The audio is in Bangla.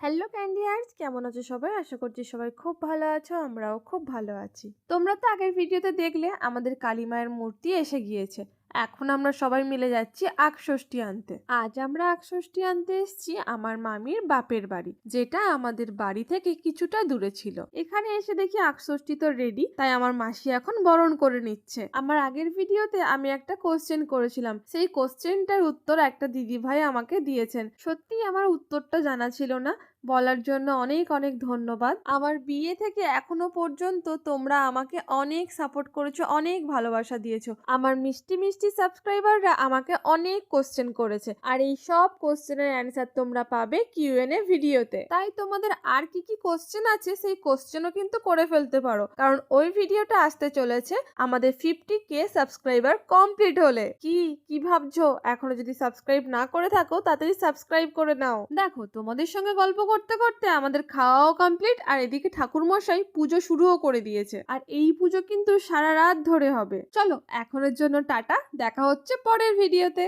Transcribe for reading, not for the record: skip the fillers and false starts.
হ্যালো ক্যান্ডিয়ার্স, কেমন আছো সবাই? আশা করছি সবাই খুব ভালো আছো, আমরাও খুব ভালো আছি। তোমরা তো আগের ভিডিওতে দেখলে আমাদের কালী মায়ের মূর্তি এসে গিয়েছে। এখন আমরা সবাই মিলে যাচ্ছি আখষষ্ঠী আনতে। আজ আমরা আখষষ্ঠী আনতে এসেছি আমার মামির বাপের বাড়ি, যেটা আমাদের বাড়ি থেকে কিছুটা দূরে ছিল। এখানে এসে দেখি আখষষ্ঠী তো রেডি, তাই আমার মাসি এখন বরণ করে নিচ্ছে। আমার আগের ভিডিওতে আমি একটা কোশ্চেন করেছিলাম, সেই কোশ্চেনটার উত্তর একটা দিদি ভাই আমাকে দিয়েছেন। সত্যি আমার উত্তরটা জানা ছিল না, বলার জন্য অনেক অনেক ধন্যবাদ। আমার বিয়ে থেকে এখনো পর্যন্ত তোমরা আমাকে অনেক সাপোর্ট করেছো, অনেক ভালোবাসা দিয়েছো। আমার মিষ্টি মিষ্টি সাবস্ক্রাইবাররা আমাকে অনেক কোশ্চেন করেছে, আর এই সব কোশ্চেনের অ্যান্সার তোমরা পাবে কিউএনএ ভিডিওতে। তাই তোমাদের আর কি কি কোশ্চেন আছে সেই কোশ্চেনও কিন্তু করে ফেলতে পারো, কারণ ওই ভিডিওটা আসতে চলেছে আমাদের 50K সাবস্ক্রাইবার কমপ্লিট হলে। কি ভাবছো? এখনো যদি সাবস্ক্রাইব না করে থাকো তাড়াতাড়ি সাবস্ক্রাইব করে নাও। দেখো, তোমাদের সঙ্গে গল্প করতে করতে আমাদের খাওয়াও কমপ্লিট, আর এদিকে ঠাকুর মশাই পুজো শুরুও করে দিয়েছে। আর এই পুজো কিন্তু সারা রাত ধরে হবে। চলো এখনের জন্য টাটা, দেখা হচ্ছে পরের ভিডিওতে।